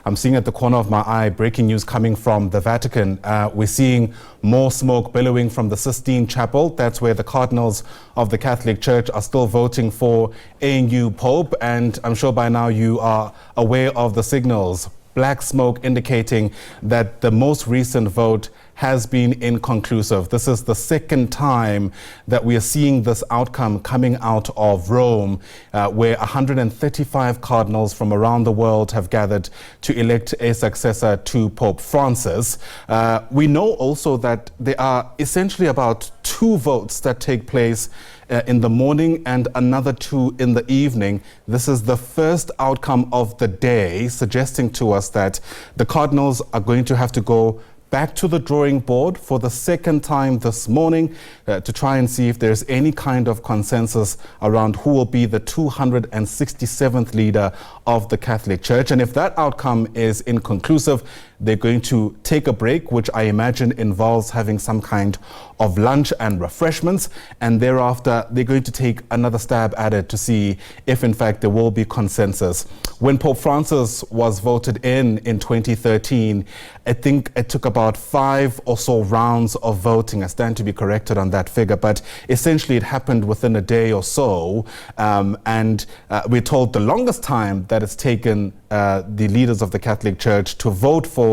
I'm seeing at the corner of my eye breaking news coming from the Vatican. We're seeing more smoke billowing from the Sistine Chapel. That's where the cardinals of the Catholic Church are still voting for a new pope. And I'm sure by now you are aware of the signals. Black smoke indicating that the most recent vote has been inconclusive. This is the second time that we are seeing this outcome coming out of Rome, where 135 cardinals from around the world have gathered to elect a successor to Pope Francis. We know also that there are essentially about 2 votes that take place in the morning and another 2 in the evening. This is the first outcome of the day, suggesting to us that the cardinals are going to have to go back to the drawing board for the second time this morning to try and see if there's any kind of consensus around who will be the 267th leader of the Catholic Church. And if that outcome is inconclusive, they're going to take a break, which I imagine involves having some kind of lunch and refreshments. And thereafter, they're going to take another stab at it to see if, in fact, there will be consensus. When Pope Francis was voted in 2013, I think it took about 5 or so rounds of voting. I stand to be corrected on that figure, but essentially it happened within a day or so. We're told the longest time that it's taken the leaders of the Catholic Church to vote for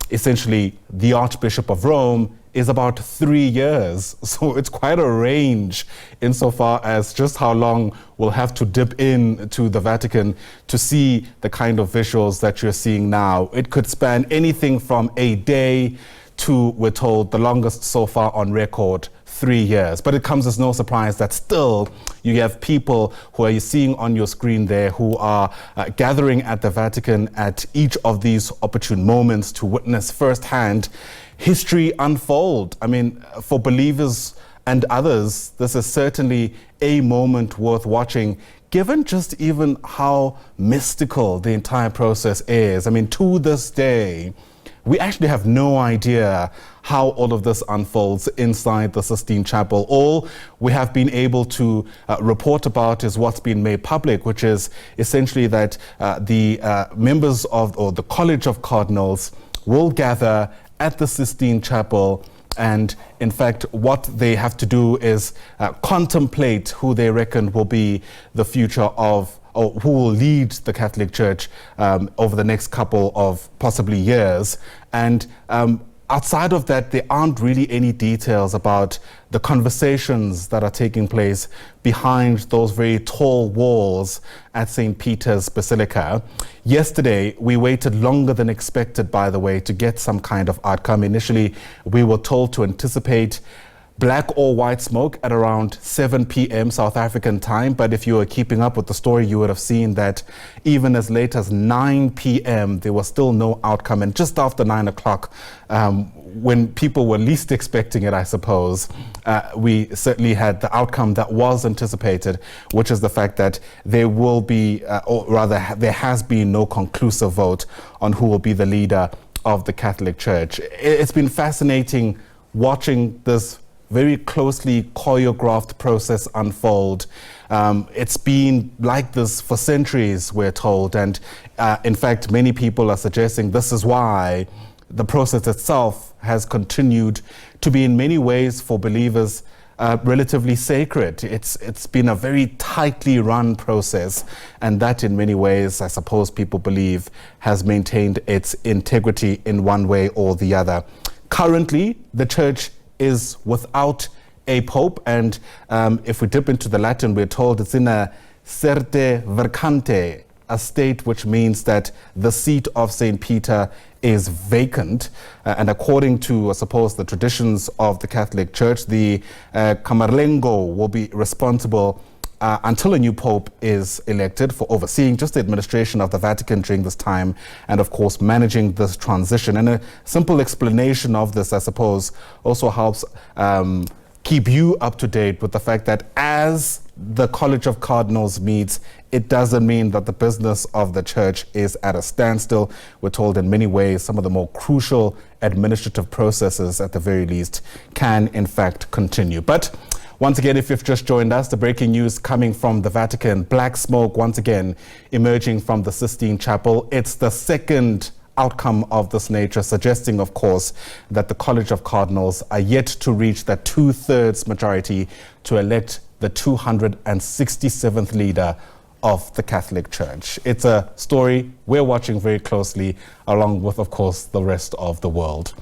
essentially the Archbishop of Rome is about 3 years. So it's quite a range insofar as just how long we'll have to dip in to the Vatican to see the kind of visuals that you're seeing now. It could span anything from a day to, we're told, the longest so far on record, 3 years. But it comes as no surprise that still you have people who are seeing on your screen there who are gathering at the Vatican at each of these opportune moments to witness firsthand history unfold. I mean, for believers and others, this is certainly a moment worth watching, given just even how mystical the entire process is. I mean, to this day, we actually have no idea how all of this unfolds inside the Sistine Chapel. All we have been able to report about is what's been made public, which is essentially that the members of, or the College of Cardinals, will gather at the Sistine Chapel. And in fact, what they have to do is contemplate who they reckon will be the future of, or who will lead the Catholic Church over the next couple of possibly years. And outside of that, there aren't really any details about the conversations that are taking place behind those very tall walls at St. Peter's Basilica. Yesterday, we waited longer than expected, by the way, to get some kind of outcome. Initially, we were told to anticipate black or white smoke at around 7 p.m. South African time. But if you were keeping up with the story, you would have seen that even as late as 9 p.m., there was still no outcome. And just after 9 o'clock, when people were least expecting it, I suppose, we certainly had the outcome that was anticipated, which is the fact that there will be, or rather there has been no conclusive vote on who will be the leader of the Catholic Church. It's been fascinating watching this very closely choreographed process unfold. It's been like this for centuries, we're told. And in fact, many people are suggesting this is why the process itself has continued to be in many ways for believers relatively sacred. It's been a very tightly run process, and that in many ways, I suppose people believe, has maintained its integrity in one way or the other. Currently, the Church is without a pope, and if we dip into the Latin, we're told it's in a certe vacante, a state which means that the seat of St. Peter is vacant. And according to, I suppose, the traditions of the Catholic Church, the Camerlengo will be responsible until a new pope is elected for overseeing just the administration of the Vatican during this time, and of course managing this transition. And a simple explanation of this, I suppose, also helps keep you up to date with the fact that as the College of Cardinals meets, it doesn't mean that the business of the Church is at a standstill. We're told in many ways some of the more crucial administrative processes, at the very least, can in fact continue. But Once again, if you've just joined us, the breaking news coming from the Vatican. Black smoke once again emerging from the Sistine Chapel. It's the second outcome of this nature, suggesting, of course, that the College of Cardinals are yet to reach that 2/3 majority to elect the 267th leader of the Catholic Church. It's a story we're watching very closely, along with, of course, the rest of the world.